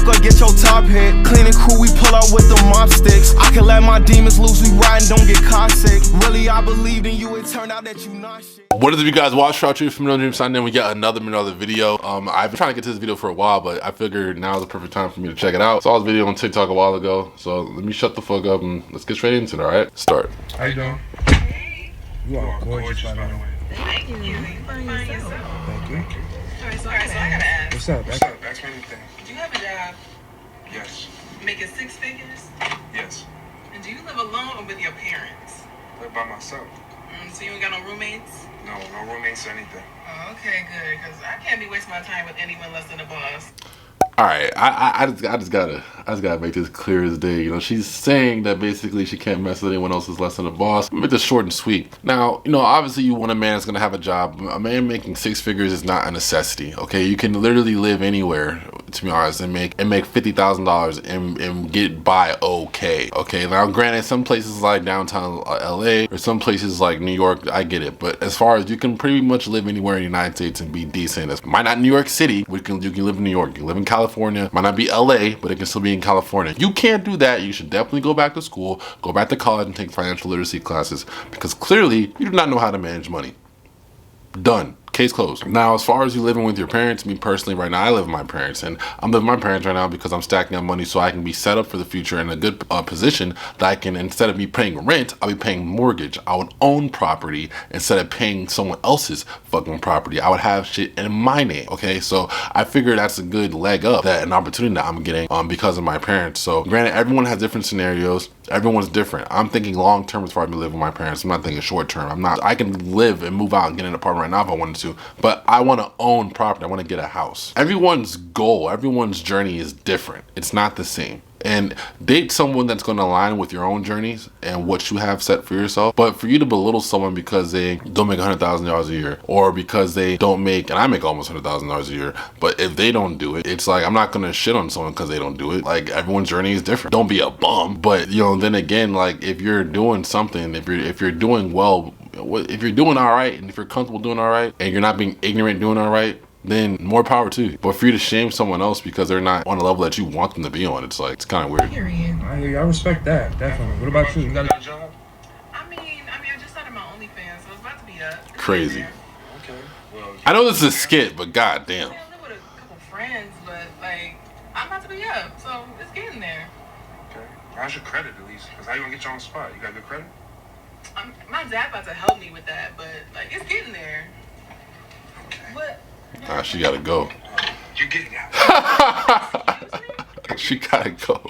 or get your top hit. Cleaning crew, we pull out with the mop sticks. I can let my demons loose, we ride and don't get caught sick. Really, I believed in you, it turned out that you not shit. What is up, you guys? WatchMeWatchYou from No Dream Signing in. We got another video. I've been trying to get to this video for a while, but I figured now is the perfect time for me to check it out. Saw this video on TikTok a while ago, so let me shut the fuck up and let's get straight into it, alright? Start. How you doing? Hey. You are gorgeous, by the way. Thank you. Thank you. Thank you. Alright, so I gotta ask. What's up? What's up? Ask me anything. Do you have a job? Yes. Making six figures? Yes. And do you live alone or with your parents? Live by myself. So you ain't got no roommates? No, no roommates or anything. Oh, okay, good. Because I can't be wasting my time with anyone less than a boss. All right, I just gotta make this clear as day. You know, she's saying that basically she can't mess with anyone else is less than a boss. Make this short and sweet. Now, you know, obviously you want a man that's gonna have a job. A man making six figures is not a necessity. Okay, you can literally live anywhere, to be honest, and make $50,000 and get by okay. Okay, now granted, some places like downtown LA or some places like New York, I get it. But as far as you can pretty much live anywhere in the United States and be decent. It might not New York City, but you can live in New York. You can live in California. Might not be LA, but it can still be in California. You can't do that. You should definitely go back to school, go back to college and take financial literacy classes because clearly you do not know how to manage money. Done. Case closed. Now, as far as you living with your parents, me personally, right now, I live with my parents, and I'm living with my parents right now because I'm stacking up money so I can be set up for the future in a good position that I can, instead of me paying rent, I'll be paying mortgage. I would own property instead of paying someone else's fucking property. I would have shit in my name. Okay, so I figure that's a good leg up, that an opportunity that I'm getting because of my parents. So granted, everyone has different scenarios. Everyone's different. I'm thinking long term as far as me living with my parents. I'm not thinking short term. I can live and move out and get an apartment right now if I wanted to, but I want to own property. I want to get a house. Everyone's goal, everyone's journey is different. It's not the same. And date someone that's going to align with your own journeys and what you have set for yourself. But for you to belittle someone because they don't make $100,000 a year, or because they don't make, and I make almost $100,000 a year, but if they don't do it, it's like I'm not going to shit on someone because they don't do it. Like, everyone's journey is different. Don't be a bum. But you know, then again, like, if you're doing something, if you're doing well, if you're doing all right, and if you're comfortable doing all right, and you're not being ignorant doing all right, then more power to you. But for you to shame someone else because they're not on a level that you want them to be on, it's like, it's kind of weird. I respect that, definitely. What about you? You got a job? I mean, I just started my OnlyFans, so it's about to be up. Crazy. Okay. Well, I know this is a skit, but goddamn. I live with a couple friends, but like, I'm about to be up, so it's getting there. okay. How's your credit at least? Because how you gonna get you on the spot? You got good credit? My dad about to help me with that, but like, it's getting there. Okay. What? Nah, she gotta go. You're getting out. She gotta go.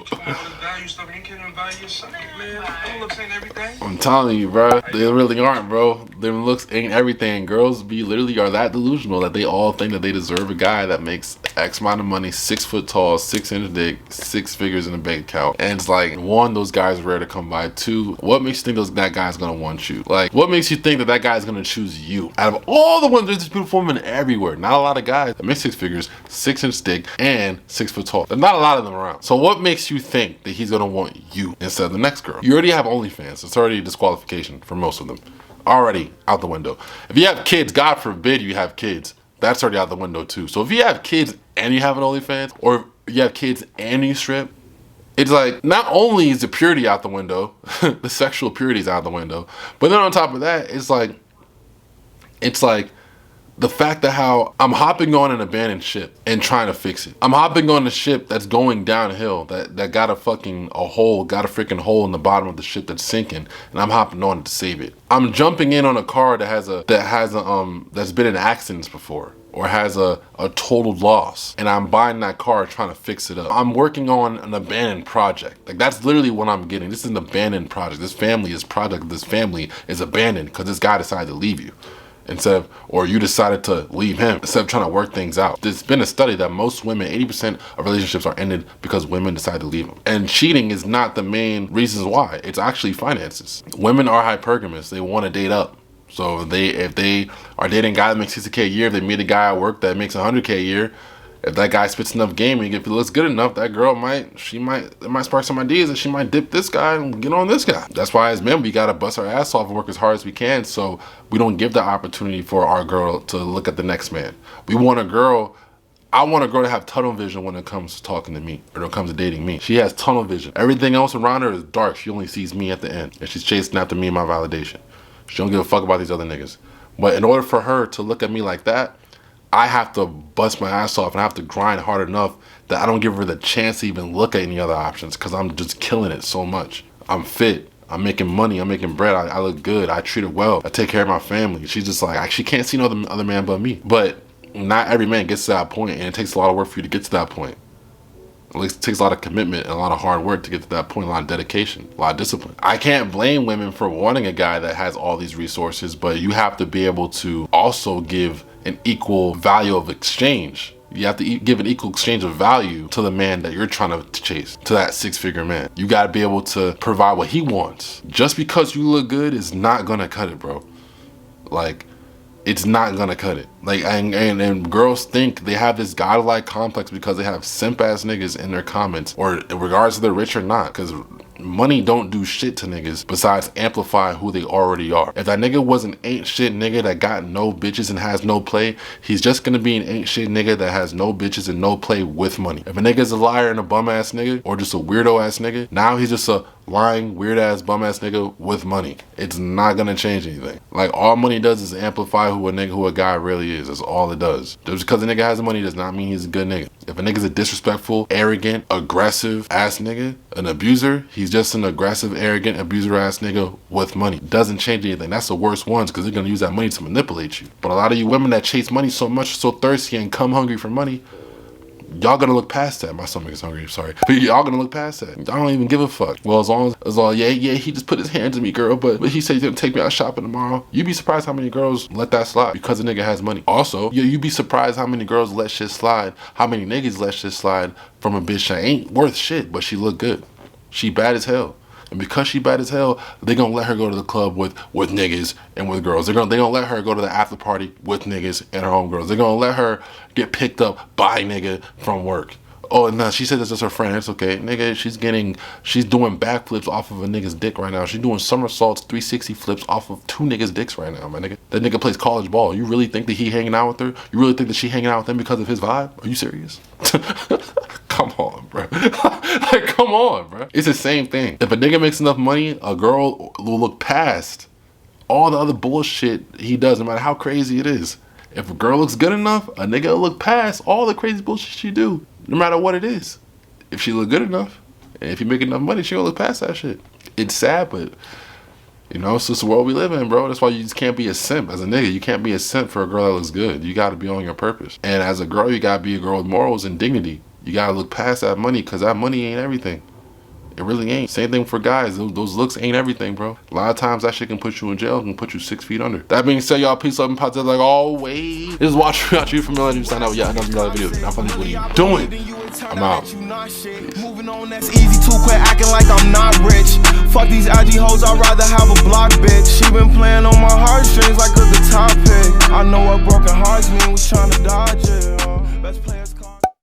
Value stuff, you can't value something, man. Them looks ain't everything. I'm telling you, bro, they really aren't, bro. Them looks ain't everything. Girls literally are that delusional that they all think that they deserve a guy that makes X amount of money, 6 foot tall, 6-inch dick, 6 figures in a bank account. And it's like, one, those guys are rare to come by. Two, what makes you think that guy's gonna want you? Like, what makes you think that guy's gonna choose you? Out of all the ones, there's just beautiful women everywhere. Not a lot of guys that make 6 figures, 6-inch dick, and 6 foot tall. There's not a lot of them around. So what makes you think that he's gonna want you instead of the next girl? You already have OnlyFans. It's already a disqualification for most of them. Already out the window. If you have kids, God forbid you have kids, that's already out the window too. So if you have kids and you have an OnlyFans, or you have kids and you strip, it's like, not only is the purity out the window, the sexual purity is out the window, but then on top of that, it's like the fact that how I'm hopping on an abandoned ship and trying to fix it. I'm hopping on a ship that's going downhill, that got a freaking hole in the bottom of the ship that's sinking, and I'm hopping on it to save it. I'm jumping in on a car that's been in accidents before, or has a total loss, and I'm buying that car trying to fix it up. I'm working on an abandoned project. Like, that's literally what I'm getting. This is an abandoned project. This family is abandoned because this guy decided to leave you. Or you decided to leave him instead of trying to work things out. There's been a study that most women, 80% of relationships are ended because women decide to leave them. And cheating is not the main reasons why. It's actually finances. Women are hypergamous. They want to date up. So if they are dating a guy that makes $60K a year, if they meet a guy at work that makes $100K a year, if that guy spits enough gaming, if he looks good enough, that girl it might spark some ideas and she might dip this guy and get on this guy. That's why as men, we gotta bust our ass off and work as hard as we can so we don't give the opportunity for our girl to look at the next man. We want a girl I want a girl to have tunnel vision when it comes to talking to me or when it comes to dating me. She has tunnel vision. Everything else around her is dark. She only sees me at the end. And she's chasing after me and my validation. She don't give a fuck about these other niggas. But in order for her to look at me like that, I have to bust my ass off and I have to grind hard enough that I don't give her the chance to even look at any other options because I'm just killing it so much. I'm fit. I'm making money. I'm making bread. I look good. I treat her well. I take care of my family. She's just like, she can't see no other man but me. But not every man gets to that point, and it takes a lot of work for you to get to that point. At least it takes a lot of commitment and a lot of hard work to get to that point, a lot of dedication, a lot of discipline. I can't blame women for wanting a guy that has all these resources, but you have to be able to also give an equal value of exchange. You have to give an equal exchange of value to the man that you're trying to chase, to that 6-figure man. You got to be able to provide what he wants. Just because you look good is not going to cut it, bro. Like, it's not gonna cut it. Like, and girls think they have this godlike complex because they have simp ass niggas in their comments, or regardless if they're rich or not, because money don't do shit to niggas besides amplify who they already are. If that nigga was an ain't shit nigga that got no bitches and has no play, he's just gonna be an ain't shit nigga that has no bitches and no play with money. If a nigga's a liar and a bum ass nigga, or just a weirdo ass nigga, now he's just a lying, weird ass bum ass nigga with money. It's not gonna change anything. Like, all money does is amplify who a guy really is. That's all it does. Just because a nigga has money does not mean he's a good nigga. If a nigga's a disrespectful, arrogant, aggressive ass nigga, an abuser, he's just an aggressive, arrogant, abuser ass nigga with money. Doesn't change anything. That's the worst ones because they're gonna use that money to manipulate you. But a lot of you women that chase money so much, so thirsty and come hungry for money, y'all gonna look past that. My stomach is hungry, sorry. But y'all gonna look past that. I don't even give a fuck. Well, as long as yeah, he just put his hands on me, girl, but he said he's gonna take me out shopping tomorrow. You'd be surprised how many girls let that slide because the nigga has money. Also, you'd be surprised how many girls let shit slide, how many niggas let shit slide from a bitch that ain't worth shit, but she look good. She bad as hell. And because she bad as hell, they gonna let her go to the club with niggas and with girls. They gonna let her go to the after party with niggas and her homegirls. They're gonna let her get picked up by a nigga from work. Oh, no, she said that's just her friend. It's okay. Nigga, she's doing backflips off of a nigga's dick right now. She's doing somersaults, 360 flips off of 2 niggas' dicks right now, my nigga. That nigga plays college ball. You really think that he hanging out with her? You really think that she hanging out with him because of his vibe? Are you serious? Come on, bro. Like, come on, bro. It's the same thing. If a nigga makes enough money, a girl will look past all the other bullshit he does, no matter how crazy it is. If a girl looks good enough, a nigga will look past all the crazy bullshit she do, no matter what it is. If she look good enough, and if you make enough money, she gonna look past that shit. It's sad, but you know, it's just the world we live in, bro. That's why you just can't be a simp. As a nigga, you can't be a simp for a girl that looks good. You gotta be on your purpose. And as a girl, you gotta be a girl with morals and dignity. You gotta look past that money, because that money ain't everything. It really ain't. Same thing for guys. Those looks ain't everything, bro. A lot of times that shit can put you in jail, can put you 6 feet under. That being said, y'all, peace, love, and positive like always. This is WatchMeWatchYou from Legend. Sign out. Yeah, another video. Not funny. What are you doing? I'm out. Moving on, that's easy too. Quit acting like I'm not rich. Fuck these IG hoes, I'd rather have a block bitch. She been playing on my heartstrings like a guitar pick. I know what broken hearts mean, was trying to dodge it. Best players